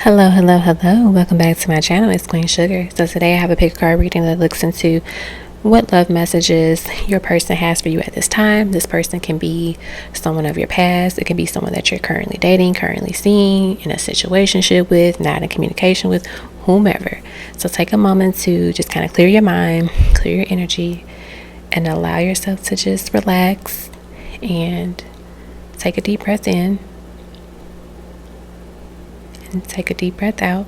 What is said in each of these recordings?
Hello. Welcome back to my channel. It's Queen Sugar. So today I have a pick card reading that looks into what love messages your person has for you at this time. This person can be someone of your past. It can be someone that you're currently dating, currently seeing, in a situationship with, not in communication with, whomever. So take a moment to just kind of clear your mind, clear your energy, and allow yourself to just relax and take a deep breath in. And take a deep breath out.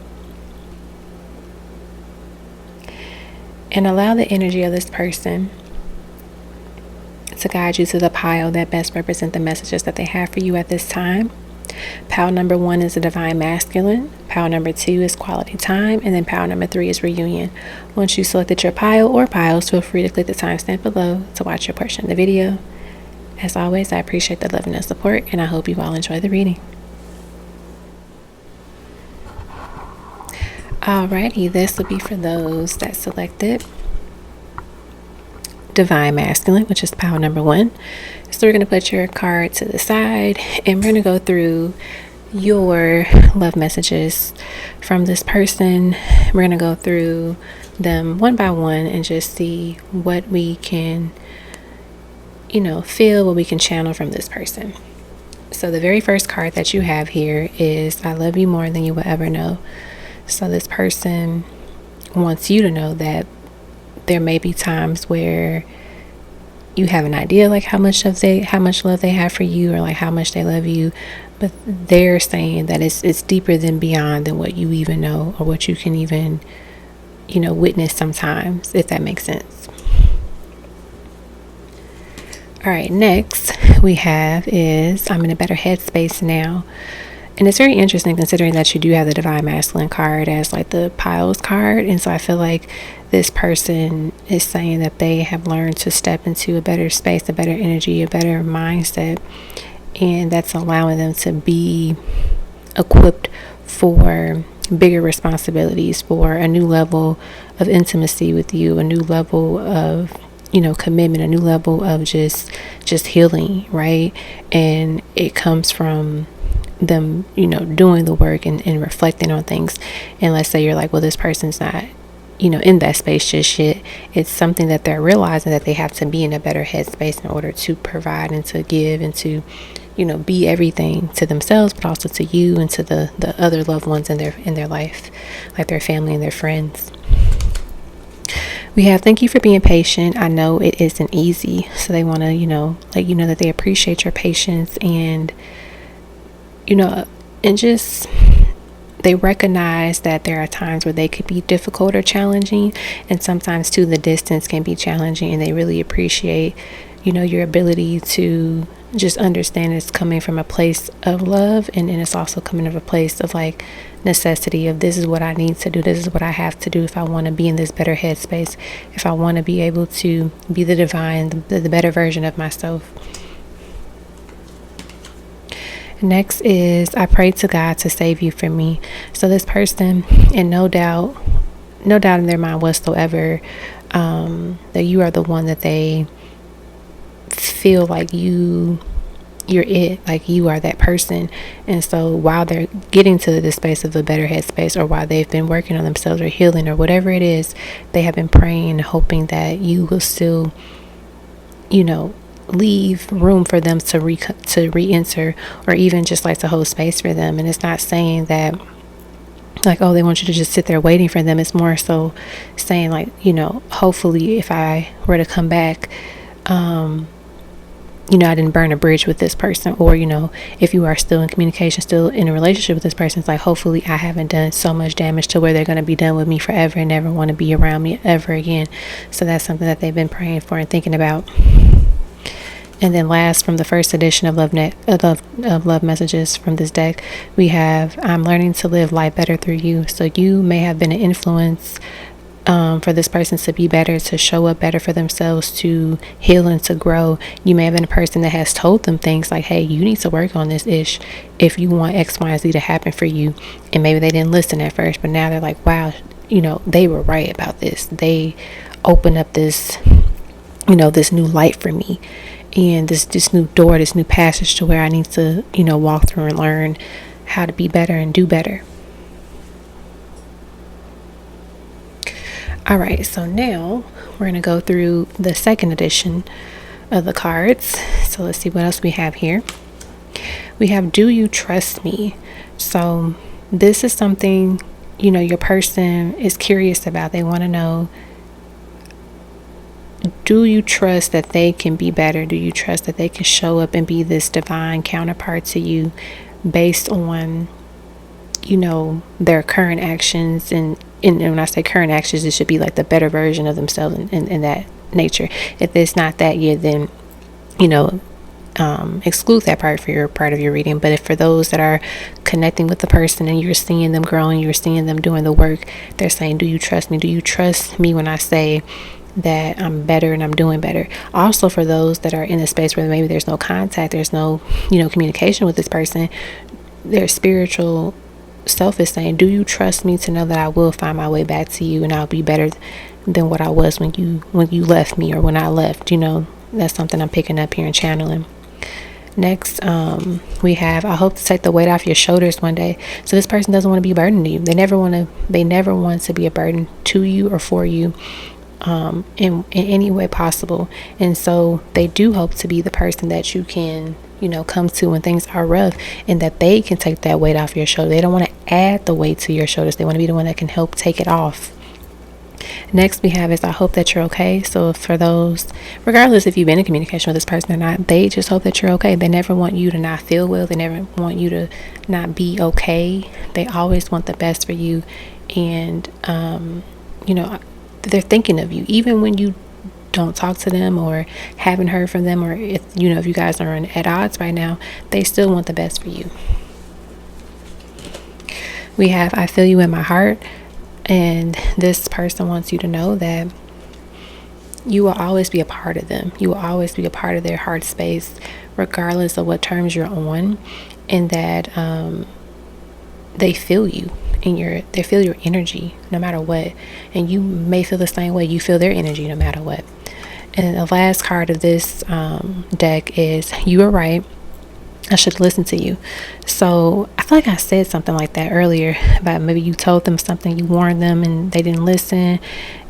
And allow the energy of this person to guide you to the pile that best represent the messages that they have for you at this time. Pile number 1 is the divine masculine. Pile number 2 is quality time. And then pile number 3 is reunion. Once you selected your pile or piles, feel free to click the timestamp below to watch your portion of the video. As always, I appreciate the love and the support, and I hope you all enjoy the reading. Alrighty, this will be for those that selected Divine Masculine, which is pile number 1. So we're going to put your card to the side, and we're going to go through your love messages from this person. We're going to go through them one by one and just see what we can, feel, what we can channel from this person. So the very first card that you have here is I love you more than you will ever know. So this person wants you to know that there may be times where you have an idea like how much love they have for you, or like how much they love you, but they're saying that it's deeper than beyond than what you even know, or what you can even witness sometimes, if that makes sense. All right, next we have is I'm in a better headspace now. And it's very interesting considering that you do have the Divine Masculine card as like the piles card. And so I feel like this person is saying that they have learned to step into a better space, a better energy, a better mindset. And that's allowing them to be equipped for bigger responsibilities, for a new level of intimacy with you, a new level of commitment, a new level of just healing, right? And it comes from them doing the work and reflecting on things. And let's say you're like, well, this person's not in that space just yet. It's something that they're realizing, that they have to be in a better headspace in order to provide and to give and to be everything to themselves, but also to you and to the other loved ones in their life, like their family and their friends. We have thank you for being patient. I know it isn't easy, so they want to let you know that they appreciate your patience, and and just they recognize that there are times where they could be difficult or challenging, and sometimes too the distance can be challenging, and they really appreciate your ability to just understand it's coming from a place of love, and it's also coming from a place of like necessity of this is what I need to do, this is what I have to do if I want to be in this better headspace, if I want to be able to be the divine, the better version of myself. Next is I pray to God to save you from me. So this person, and no doubt in their mind whatsoever, that you are the one that they feel like you're it, like you are that person. And so while they're getting to the space of a better headspace, or while they've been working on themselves or healing or whatever it is, they have been praying, hoping that you will still leave room for them to re-enter, or even just like to hold space for them. And it's not saying that like, oh, they want you to just sit there waiting for them. It's more so saying like, hopefully if I were to come back, I didn't burn a bridge with this person, or if you are still in communication, still in a relationship with this person, it's like hopefully I haven't done so much damage to where they're going to be done with me forever and never want to be around me ever again. So that's something that they've been praying for and thinking about. And then last, from the first edition of love messages from this deck, we have I'm learning to live life better through you. So you may have been an influence for this person to be better, to show up better for themselves, to heal and to grow. You may have been a person that has told them things like, hey, you need to work on this ish if you want X, Y, and Z to happen for you. And maybe they didn't listen at first, but now they're like, wow, they were right about this. They opened up this, this new light for me. And this new door, this new passage to where I need to, walk through and learn how to be better and do better. All right, so now we're going to go through the second edition of the cards. So let's see what else we have here. We have Do You Trust Me? So this is something, your person is curious about. They want to know, do you trust that they can be better? Do you trust that they can show up and be this divine counterpart to you based on, their current actions? And when I say current actions, it should be like the better version of themselves in that nature. If it's not that yet, then, exclude that part for your part of your reading. But if for those that are connecting with the person and you're seeing them growing, you're seeing them doing the work, they're saying, do you trust me? Do you trust me when I say that I'm better and I'm doing better? Also, for those that are in a space where maybe there's no contact, there's no, communication with this person, their spiritual self is saying, do you trust me to know that I will find my way back to you and I'll be better than what I was when you left me or when I left? That's something I'm picking up here and channeling. Next, we have, I hope to take the weight off your shoulders one day. So this person doesn't want to be a burden to you. They never want to be a burden to you or for you, in any way possible. And so they do hope to be the person that you can, come to when things are rough, and that they can take that weight off your shoulder. They don't want to add the weight to your shoulders. They want to be the one that can help take it off. Next we have is, I hope that you're okay. So for those, regardless if you've been in communication with this person or not, they just hope that you're okay. They never want you to not feel well. They never want you to not be okay. They always want the best for you. And, they're thinking of you, even when you don't talk to them or haven't heard from them, or if you guys are at odds right now, they still want the best for you. We have, I feel you in my heart. And this person wants you to know that you will always be a part of them. You will always be a part of their heart space, regardless of what terms you're on, and that they feel you and they feel your energy no matter what. And you may feel the same way. You feel their energy no matter what. And the last card of this deck is, you are right. I should listen to you. So I feel like I said something like that earlier about maybe you told them something, you warned them and they didn't listen,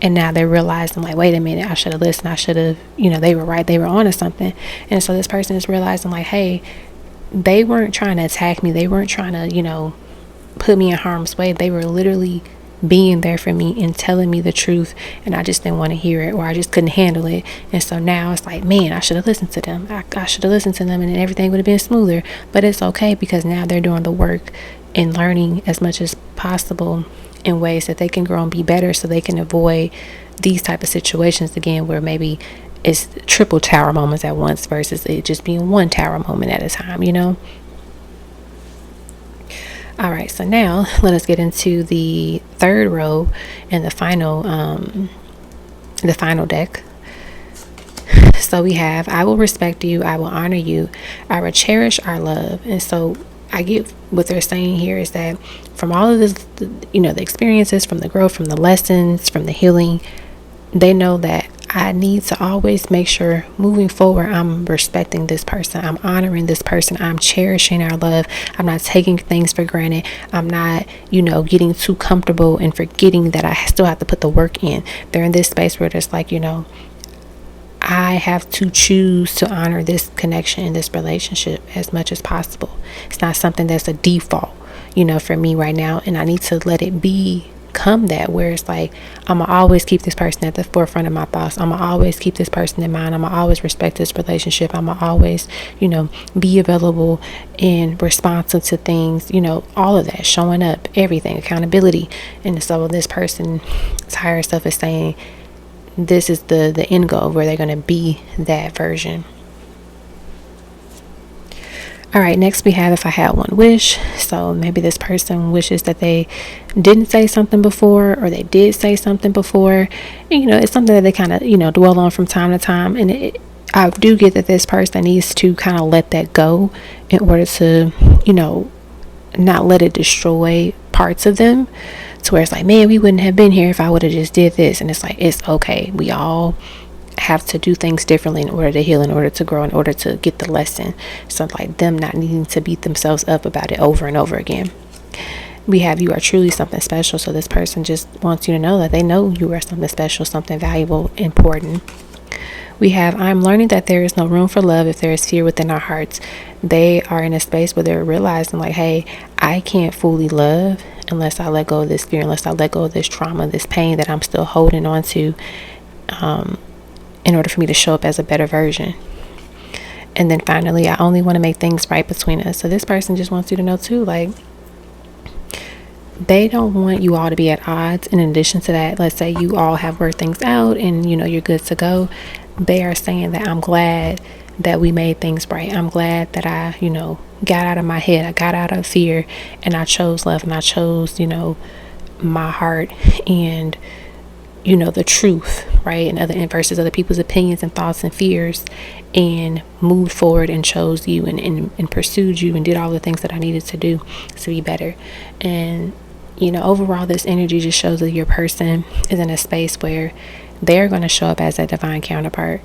and now they're realizing, like, wait a minute, I should have listened. I should have, they were right, they were on to something. And so this person is realizing, like, hey, they weren't trying to attack me, they weren't trying to put me in harm's way. They were literally being there for me and telling me the truth, and I just didn't want to hear it, or I just couldn't handle it. And so now it's like, man, I should have listened to them. I should have listened to them, and everything would have been smoother. But it's okay, because now they're doing the work and learning as much as possible in ways that they can grow and be better, so they can avoid these type of situations again, where maybe it's triple tower moments at once versus it just being one tower moment at a time. All right, so now let us get into the third row and the final deck. So we have, I will respect you, I will honor you, I will cherish our love. And so I get what they're saying here is that from all of this, the experiences, from the growth, from the lessons, from the healing, they know that I need to always make sure moving forward, I'm respecting this person, I'm honoring this person, I'm cherishing our love, I'm not taking things for granted, I'm not, getting too comfortable and forgetting that I still have to put the work in. They're in this space where it's like, I have to choose to honor this connection in this relationship as much as possible. It's not something that's a default, for me right now, and I need to let it become that, where it's like, I'm gonna always keep this person at the forefront of my thoughts. I'm gonna always keep this person in mind. I'm gonna always respect this relationship. I'm gonna always, be available and responsive to things, all of that, showing up, everything, accountability. And so this person's higher self is saying, this is the end goal, where they're gonna be that version. All right, next we have, if I had one wish. So maybe this person wishes that they didn't say something before, or they did say something before. And, it's something that they kind of, dwell on from time to time. And I do get that this person needs to kind of let that go in order to, not let it destroy parts of them, to where it's like, man, we wouldn't have been here if I would have just did this. And it's like, it's okay. We all have to do things differently in order to heal, in order to grow, in order to get the lesson. So like them not needing to beat themselves up about it over and over again. We have you are truly something special. So this person just wants you to know that they know you are something special, something valuable, important. We have, I'm learning that there is no room for love if there is fear within our hearts. They are in a space where they're realizing like, hey, I can't fully love unless I let go of this fear, unless I let go of this trauma, this pain that I'm still holding on to, in order for me to show up as a better version. And then finally, I only want to make things right between us. So this person just wants you to know too, like, they don't want you all to be at odds. In addition to that, let's say you all have worked things out and you're good to go. They are saying that I'm glad that we made things right. I'm glad that I, got out of my head. I got out of fear and I chose love, and I chose, my heart and, the truth, right? And versus other people's opinions and thoughts and fears, and moved forward and chose you and pursued you and did all the things that I needed to do to be better. And, overall, this energy just shows that your person is in a space where they're going to show up as a divine counterpart,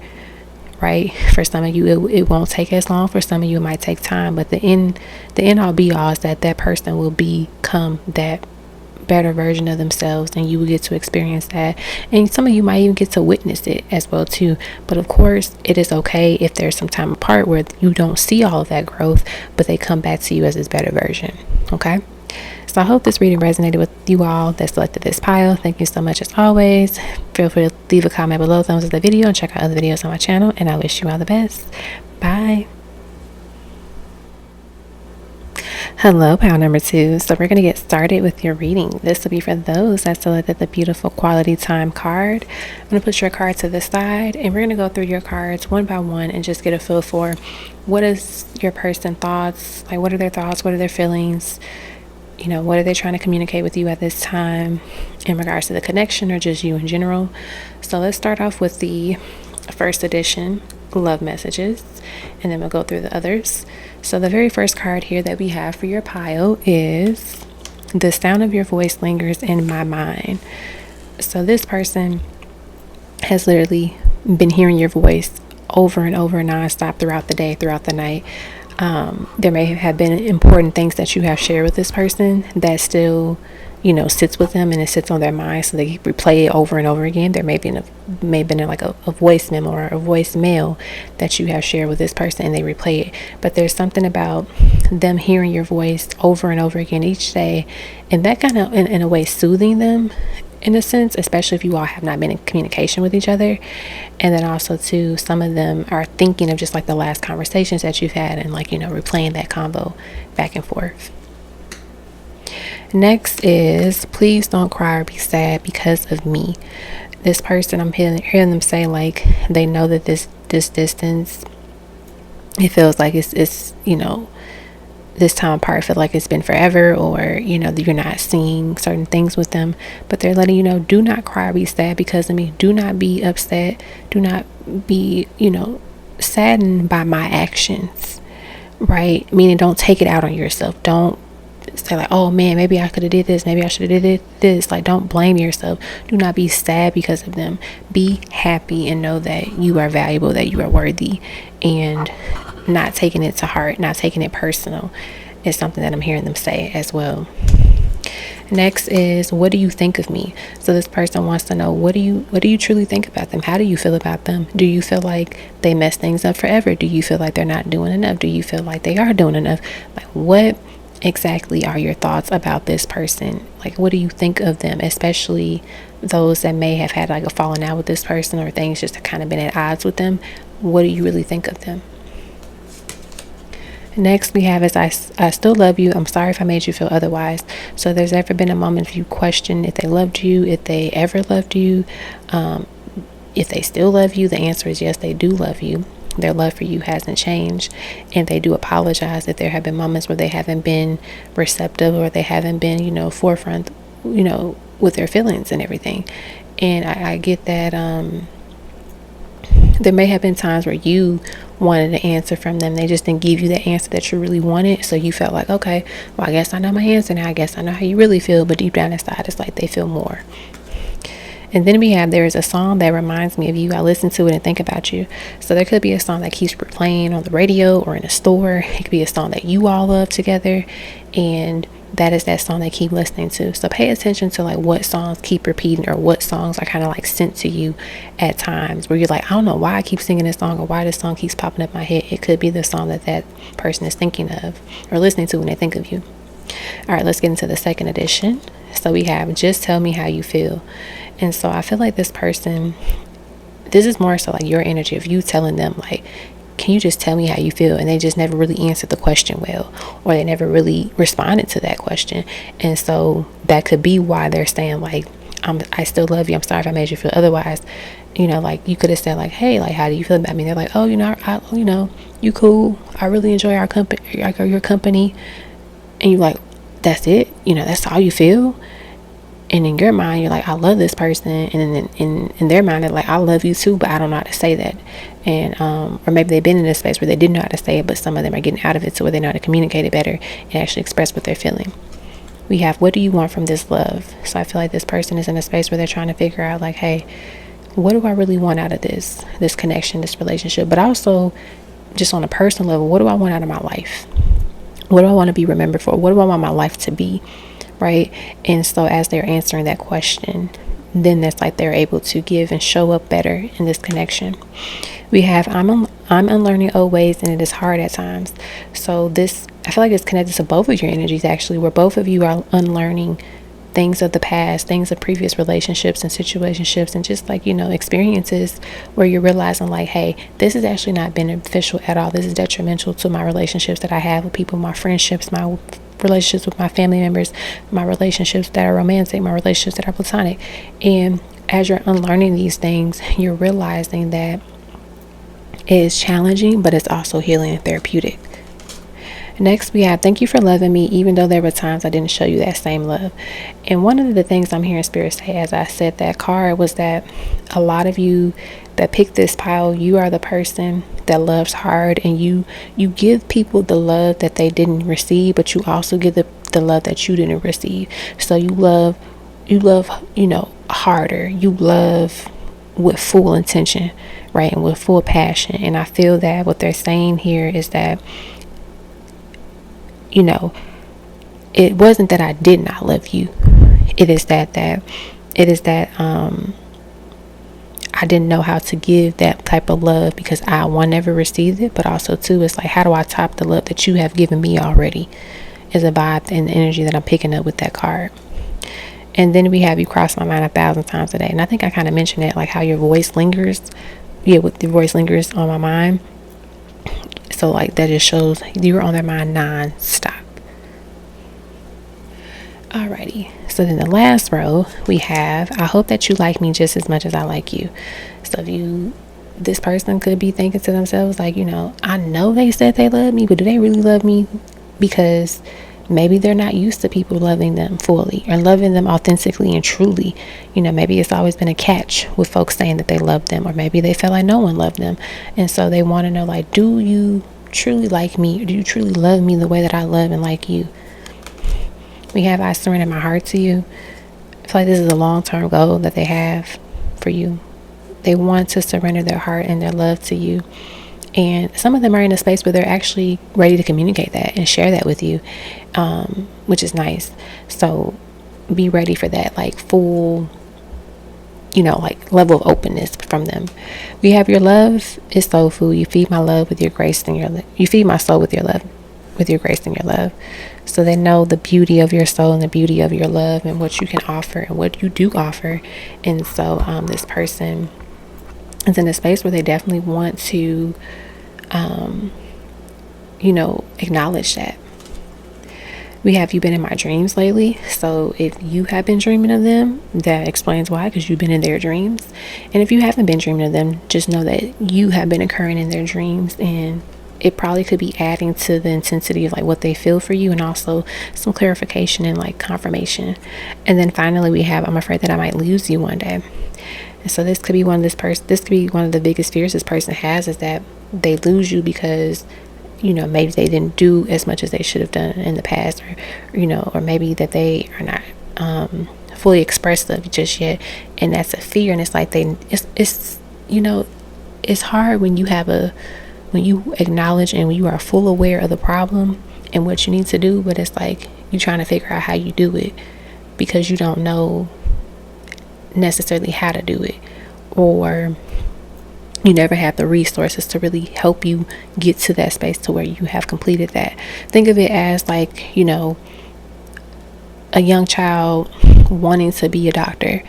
right? For some of you, it won't take as long. For some of you, it might take time. But the end all be all is that person will become that better version of themselves, and you will get to experience that. And some of you might even get to witness it as well too. But of course, it is okay if there's some time apart where you don't see all of that growth, but they come back to you as this better version. Okay. So I hope this reading resonated with you all that selected this pile. Thank you so much as always. Feel free to leave a comment below, thumbs up the video, and check out other videos on my channel. And I wish you all the best. Bye. Hello, pile number 2. So we're going to get started with your reading. This will be for those that selected the beautiful quality time card. I'm going to put your card to the side, and we're going to go through your cards one by one and just get a feel for what is your person thoughts, like what are their thoughts, what are their feelings, what are they trying to communicate with you at this time in regards to the connection or just you in general. So let's start off with the first edition, love messages, and then we'll go through the others. So the very first card here that we have for your pile is the sound of your voice lingers in my mind. So this person has literally been hearing your voice over and over nonstop throughout the day, throughout the night. There may have been important things that you have shared with this person that still, sits with them, and it sits on their mind, so they replay it over and over again. There may have been like a voice memo or a voicemail that you have shared with this person, and they replay it. But there's something about them hearing your voice over and over again each day, and that kind of, in a way, soothing them in a sense, especially if you all have not been in communication with each other. And then also too, some of them are thinking of just like the last conversations that you've had, and like, replaying that convo back and forth. Next is, please don't cry or be sad because of me. This person, I'm hearing them say like they know that this distance, it feels like it's this time apart, feel like it's been forever, or you're not seeing certain things with them, but they're letting you know, do not cry or be sad because of me. Do not be upset, do not be saddened by my actions, right? Meaning, don't take it out on yourself. Don't say like, oh man, maybe I could have did this, maybe I should have did this. Like, don't blame yourself. Do not be sad because of them. Be happy and know that you are valuable, that you are worthy, and not taking it to heart, not taking it personal is something that I'm hearing them say as well. Next is, what do you think of me? So this person wants to know, what do you truly think about them? How do you feel about them? Do you feel like they mess things up forever? Do you feel like they're not doing enough? Do you feel like they are doing enough? Like, what exactly are your thoughts about this person? Like, what do you think of them, especially those that may have had like a falling out with this person, or things just kind of been at odds with them? What do you really think of them? Next we have is, I still love you. I'm sorry if I made you feel otherwise. So there's ever been a moment you question if they loved you, if they ever loved you, if they still love you? The answer is yes, they do love you. Their love for you hasn't changed, and they do apologize if there have been moments where they haven't been receptive, or they haven't been, forefront, with their feelings and everything. And I get that there may have been times where you wanted an answer from them. They just didn't give you the answer that you really wanted. So you felt like, okay, well, I guess I know my answer now. I guess I know how you really feel. But deep down inside, it's like they feel more. And then there is a song that reminds me of you. I listen to it and think about you. So there could be a song that keeps replaying on the radio or in a store. It could be a song that you all love together. And that is that song they keep listening to. So pay attention to like what songs keep repeating, or what songs are kind of like sent to you at times where you're like, I don't know why I keep singing this song, or why this song keeps popping up in my head. It could be the song that that person is thinking of or listening to when they think of you. All right, let's get into the second edition. So we have just tell me how you feel. And so I feel like this person, this is more so like your energy of you telling them like, can you just tell me how you feel? And they just never really answered the question well, or they never really responded to that question. And so that could be why they're saying like, I still love you. I'm sorry if I made you feel otherwise. You know, like you could have said like, hey, like, how do you feel about me? They're like, oh, you cool. I really enjoy our company, like your company. And you're like, that's it? That's all you feel? And in your mind, you're like, I love this person. And then in their mind, they're like, I love you too, but I don't know how to say that. And, or maybe they've been in a space where they didn't know how to say it, but some of them are getting out of it to where they know how to communicate it better and actually express what they're feeling. We have, what do you want from this love? So I feel like this person is in a space where they're trying to figure out like, hey, what do I really want out of this connection, this relationship? But also just on a personal level, what do I want out of my life? What do I want to be remembered for? What do I want my life to be? Right? And so as they're answering that question, then that's like they're able to give and show up better in this connection. We have I'm unlearning old ways, and it is hard at times. So this, I feel like it's connected to both of your energies actually, where both of you are unlearning things of the past, things of previous relationships and situationships, and just like, experiences where you're realizing like, hey, this is actually not beneficial at all. This is detrimental to my relationships that I have with people, my friendships, my relationships with my family members, my relationships that are romantic, my relationships that are platonic. And as you're unlearning these things, you're realizing that it is challenging, but it's also healing and therapeutic. Next, we have, thank you for loving me, even though there were times I didn't show you that same love. And one of the things I'm hearing Spirit say as I said that card was that a lot of you that picked this pile, you are the person that loves hard, and you give people the love that they didn't receive, but you also give the love that you didn't receive. So you love, harder. You love with full intention, right? And with full passion. And I feel that what they're saying here is that, it wasn't that I did not love you. It is that I didn't know how to give that type of love because I, one, never received it, but also two, it's like, how do I top the love that you have given me already? Is a vibe and the energy that I'm picking up with that card. And then we have, you cross my mind 1,000 times a day. And I think I kind of mentioned that, like how your voice lingers. Yeah, with your voice lingers on my mind. So like that just shows you're on their mind non-stop. Alrighty, so then the last row we have, I hope that you like me just as much as I like you. So this person could be thinking to themselves like, I know they said they love me, but do they really love me? Because maybe they're not used to people loving them fully or loving them authentically and truly. Maybe it's always been a catch with folks saying that they love them, or maybe they felt like no one loved them. And so they want to know, like, do you truly like me? Or do you truly love me the way that I love and like you? We have, I surrender my heart to you. I feel like this is a long-term goal that they have for you. They want to surrender their heart and their love to you. And some of them are in a space where they're actually ready to communicate that and share that with you, which is nice. So be ready for that, like full, like level of openness from them. We have, your love is soul food. You feed my love with your grace and you feed my soul with your love, with your grace and your love. So they know the beauty of your soul and the beauty of your love and what you can offer and what you do offer. And so this person is in a space where they definitely want to acknowledge that. We have, you been in my dreams lately. So if you have been dreaming of them, that explains why, because you've been in their dreams. And if you haven't been dreaming of them, just know that you have been occurring in their dreams, and it probably could be adding to the intensity of like what they feel for you, and also some clarification and like confirmation. And then finally we have, I'm afraid that I might lose you one day. And so this could be one of the biggest fears this person has, is that they lose you because maybe they didn't do as much as they should have done in the past, or maybe that they are not fully expressive just yet, and that's a fear. And it's like it's hard when you acknowledge and when you are full aware of the problem, and what you need to do, but it's like you trying to figure out how you do it because you don't know necessarily how to do it, or you never have the resources to really help you get to that space to where you have completed that. Think of it as like, you know, a young child wanting to be a doctor,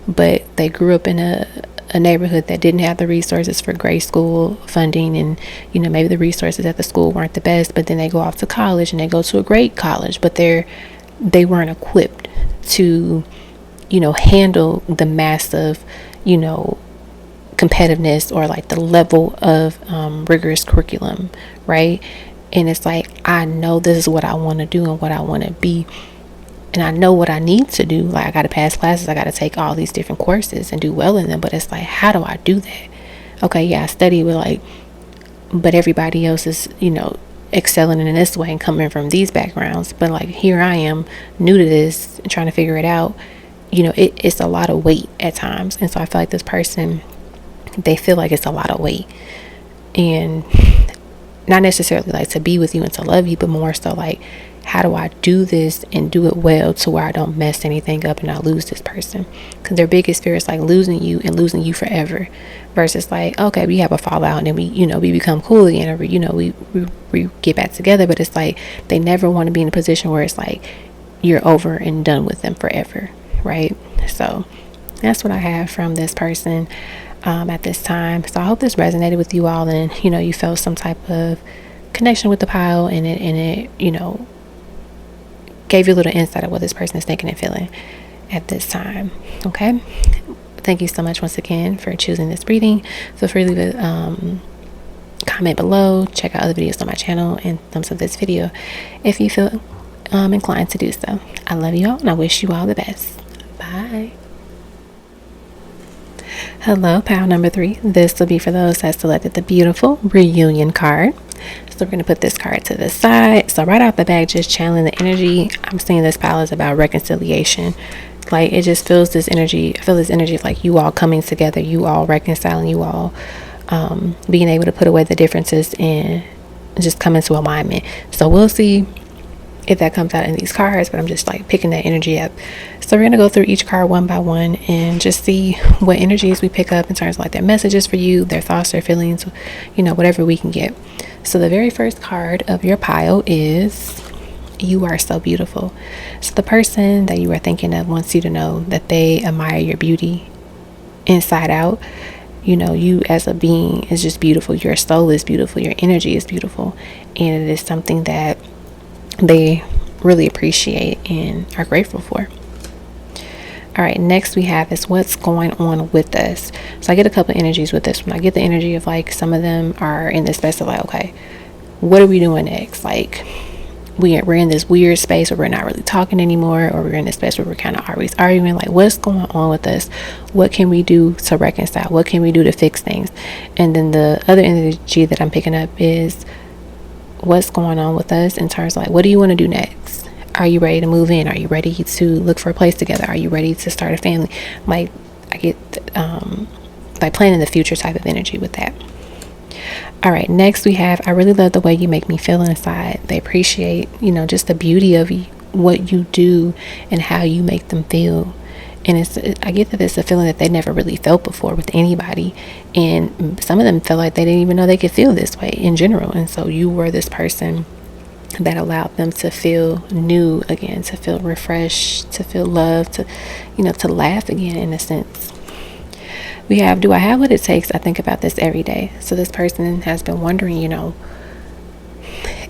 but they grew up in a neighborhood that didn't have the resources for grade school funding, and you know, maybe the resources at the school weren't the best, but then they go off to college and they go to a great college, but they weren't equipped to, you know, handle the massive, you know, competitiveness or like the level of rigorous curriculum, right? And it's like, I know this is what I want to do and what I want to be, and I know what I need to do. Like, I got to pass classes, I got to take all these different courses and do well in them, but it's like, how do I do that? Okay, yeah, I study with like, but everybody else is, you know, excelling in this way and coming from these backgrounds, but like, here I am new to this and trying to figure it out. You know, it's a lot of weight at times. And so I feel like this person, they feel like it's a lot of weight, and not necessarily like to be with you and to love you, but more so like, how do I do this and do it well to where I don't mess anything up and I lose this person? Because their biggest fear is like losing you and losing you forever, versus like, okay, we have a fallout and then we, you know, we become cool again, or you know, we get back together. But it's like, they never want to be in a position where it's like you're over and done with them forever, right? So that's what I have from this person at this time. So I hope this resonated with you all, and you know, you felt some type of connection with the pile, and it you know, gave you a little insight of what this person is thinking and feeling at this time. Okay, thank you so much once again for choosing this reading. Feel free to leave a comment below, check out other videos on my channel, and thumbs up this video if you feel inclined to do so. I love you all, and I wish you all the best. Bye. Hello, pile number 3. This will be for those that selected the beautiful reunion card. So we're going to put this card to the side. So right off the bat, just channeling the energy, I'm seeing this pile is about reconciliation. Like, it just feels this energy. I feel this energy of like you all coming together, you all reconciling, you all being able to put away the differences and just come into alignment. So we'll see if that comes out in these cards, but I'm just like picking that energy up. So we're going to go through each card one by one and just see what energies we pick up in terms of like their messages for you, their thoughts, their feelings, you know, whatever we can get. So the very first card of your pile is You Are So Beautiful. So the person that you are thinking of wants you to know that they admire your beauty inside out. You know, you as a being is just beautiful. Your soul is beautiful. Your energy is beautiful. And it is something that they really appreciate and are grateful for. All right, next we have is what's going on with us. So I get a couple of energies with this one. I get the energy of like some of them are in this space of like, okay, what are we doing next? Like we're in this weird space where we're not really talking anymore, or we're in this space where we're kind of always arguing. Like, what's going on with us? What can we do to reconcile? What can we do to fix things? And then the other energy that I'm picking up is what's going on with us in terms of like, what do you want to do next? Are you ready to move in? Are you ready to look for a place together? Are you ready to start a family? Like, I get like planning the future type of energy with that. All right, next we have, I really love the way you make me feel inside. They appreciate, you know, just the beauty of what you do and how you make them feel. And I get that it's a feeling that they never really felt before with anybody. And some of them felt like they didn't even know they could feel this way in general. And so you were this person that allowed them to feel new again, to feel refreshed, to feel loved, to, you know, to laugh again in a sense. We have, do I have what it takes? I think about this every day. So this person has been wondering, you know,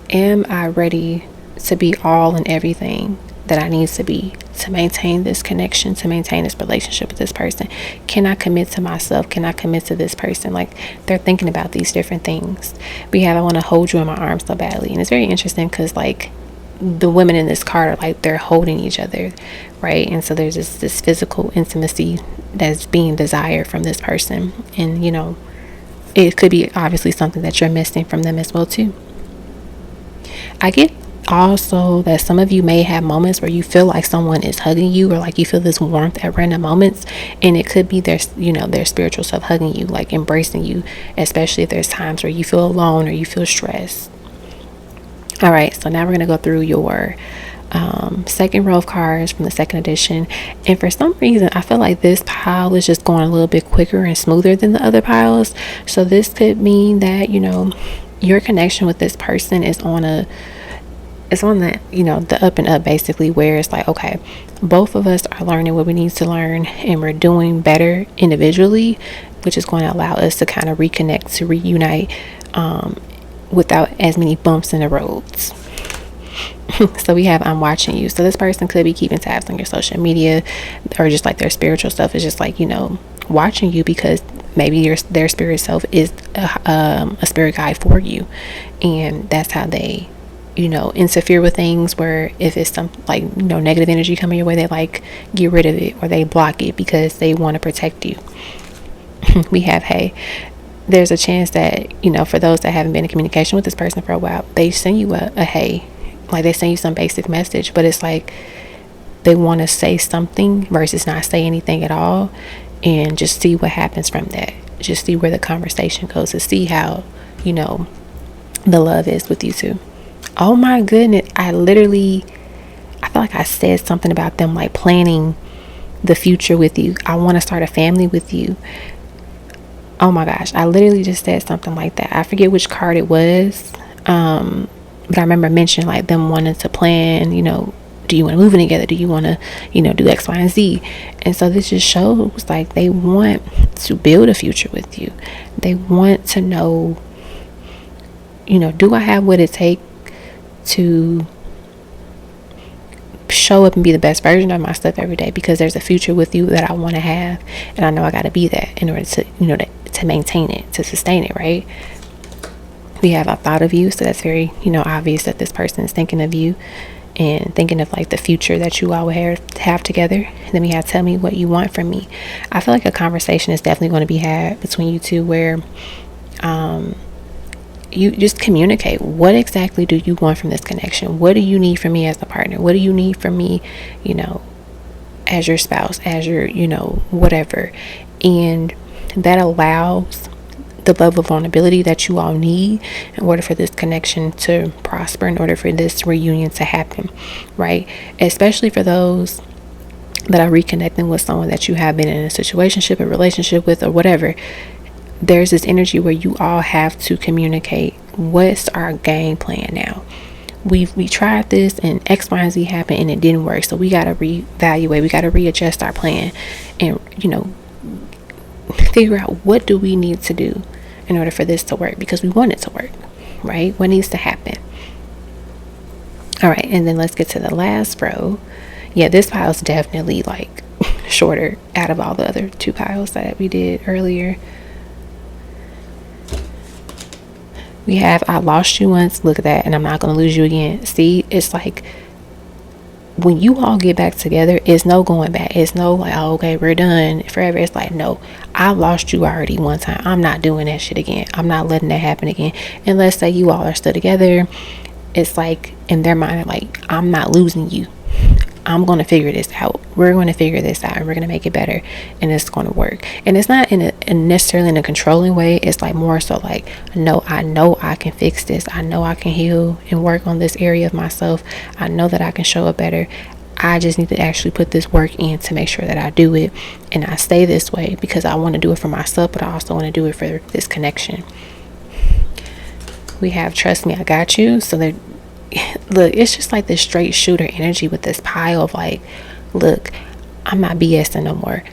am I ready to be all and everything that I need to be to maintain this connection, to maintain this relationship with this person? Can I commit to myself? Can I commit to this person? Like, they're thinking about these different things. We have, I want to hold you in my arms so badly. And it's very interesting because like the women in this card are like, they're holding each other, right? And so there's this physical intimacy that's being desired from this person. And, you know, it could be obviously something that you're missing from them as well too. I get also that some of you may have moments where you feel like someone is hugging you, or like you feel this warmth at random moments, and it could be their, you know, their spiritual self hugging you, like embracing you, especially if there's times where you feel alone or you feel stressed. All right, so now we're going to go through your second row of cards from the second edition. And for some reason, I feel like this pile is just going a little bit quicker and smoother than the other piles. So this could mean that, you know, your connection with this person is on the, you know, the up and up, basically, where it's like, okay, both of us are learning what we need to learn and we're doing better individually, which is going to allow us to kind of reconnect, to reunite, without as many bumps in the roads. So we have I'm watching you. So this person could be keeping tabs on your social media, or just like their spiritual self is just like, you know, watching you, because maybe their spirit self is a spirit guide for you, and that's how they, you know, interfere with things, where if it's some, like, you know, negative energy coming your way, they like get rid of it or they block it because they want to protect you. We have, hey, there's a chance that, you know, for those that haven't been in communication with this person for a while, they send you a hey, like they send you some basic message, but it's like they want to say something versus not say anything at all, and just see what happens from that. Just see where the conversation goes, to see how, you know, the love is with you two. Oh my goodness, I feel like I said something about them like planning the future with you. I want to start a family with you. Oh my gosh, I literally just said something like that. I forget which card it was, but I remember mentioning like them wanting to plan, you know, do you want to move in together? Do you want to, you know, do X, Y, and Z? And so this just shows like they want to build a future with you. They want to know, you know, do I have what it takes to show up and be the best version of myself every day, because there's a future with you that I want to have, and I know I got to be that in order to, you know, to maintain it, to sustain it, right? We have a thought of you, so that's very, you know, obvious that this person is thinking of you and thinking of like the future that you all will have together. And then we have tell me what you want from me. I feel like a conversation is definitely going to be had between you two, where you just communicate. What exactly do you want from this connection? What do you need from me as a partner? What do you need from me, you know, as your spouse, as your, you know, whatever. And that allows the level of vulnerability that you all need in order for this connection to prosper, in order for this reunion to happen, right? Especially for those that are reconnecting with someone that you have been in a situationship, a relationship with, or whatever. There's this energy where you all have to communicate, what's our game plan now? We tried this and X, Y, and Z happened and it didn't work, so we got to reevaluate, we got to readjust our plan, and, you know, figure out what do we need to do in order for this to work, because we want it to work, right? What needs to happen? All right, and then let's get to the last row. Yeah, this pile is definitely like shorter out of all the other two piles that we did earlier. We have I lost you once, look at that, and I'm not going to lose you again. See, it's like when you all get back together, it's no going back. It's no like, oh, okay, we're done forever. It's like, no, I lost you already one time. I'm not doing that shit again. I'm not letting that happen again. And let's say you all are still together. It's like in their mind, like, I'm not losing you. I'm going to figure this out. We're going to figure this out, and we're going to make it better, and it's going to work. And it's not in necessarily in a controlling way. It's like more so like, no, I know I can fix this. I know I can heal and work on this area of myself. I know that I can show up better. I just need to actually put this work in to make sure that I do it, and I stay this way because I want to do it for myself, but I also want to do it for this connection. We have trust me, I got you. So they're, look, it's just like this straight shooter energy with this pile of like, look, I'm not BSing no more.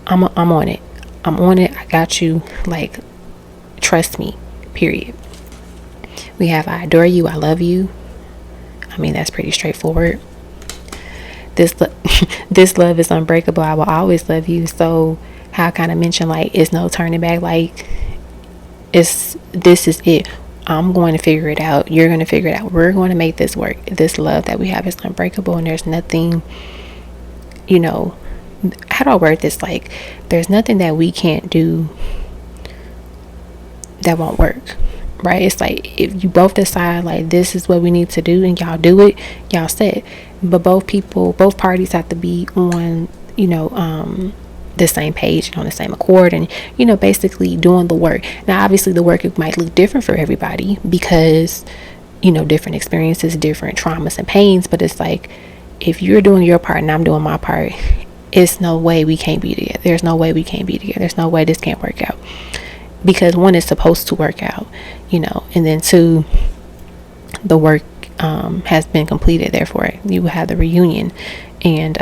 I'm on it. I'm on it. I got you. Like, trust me, period. We have I adore you. I love you. I mean, that's pretty straightforward. This love is unbreakable. I will always love you. So how I kind of mentioned, like, it's no turning back. Like, this is it. I'm going to figure it out. You're going to figure it out. We're going to make this work. This love that we have is unbreakable, and there's nothing, you know, how do I word this? Like, there's nothing that we can't do that won't work, right? It's like, if you both decide like this is what we need to do and y'all do it, y'all set. But both parties have to be on, you know, the same page and on the same accord, and, you know, basically doing the work. Now obviously the work, it might look different for everybody, because you know, different experiences, different traumas and pains, but it's like, if you're doing your part and I'm doing my part, it's no way we can't be together. There's no way we can't be together. There's no way this can't work out, because one, is supposed to work out, you know, and then two, the work has been completed, therefore you will have the reunion. And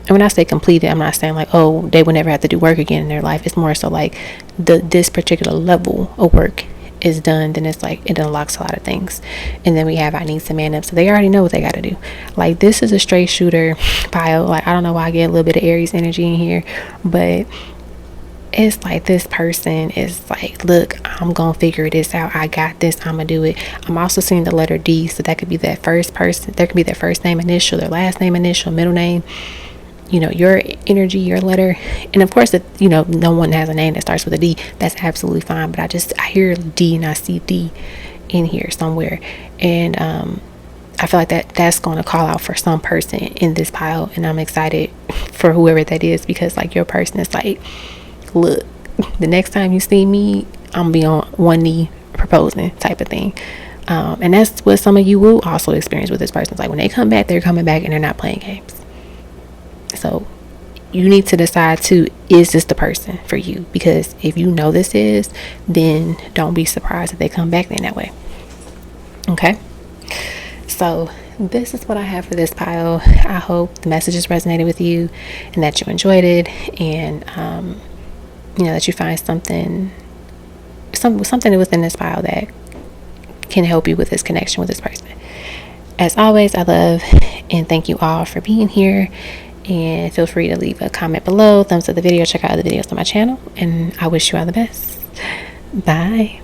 when I say completed, I'm not saying like, oh, they will never have to do work again in their life. It's more so like this particular level of work is done, then it's like it unlocks a lot of things. And then we have I need some man up, so they already know what they got to do. Like, this is a straight shooter pile. Like, I don't know why I get a little bit of Aries energy in here, but it's like this person is like, look, I'm gonna figure this out, I got this, I'm gonna do it. I'm also seeing the letter D, so that could be that first person, there could be their first name initial, their last name initial, middle name, you know, your energy, your letter. And of course, if you know no one has a name that starts with a D, that's absolutely fine, but I hear D and I see D in here somewhere. And I feel like that's going to call out for some person in this pile, and I'm excited for whoever that is, because like your person is like, look, the next time you see me, I'm gonna be on one knee proposing, type of thing. And that's what some of you will also experience with this person. It's like, when they come back, they're coming back and they're not playing games. So you need to decide too, is this the person for you? Because if you know this is, then don't be surprised if they come back in that way. Okay, so this is what I have for this pile. I hope the messages resonated with you and that you enjoyed it, and you know, that you find something within this pile that can help you with this connection with this person. As always, I love and thank you all for being here, and feel free to leave a comment below, thumbs up the video, check out other videos on my channel, and I wish you all the best. Bye.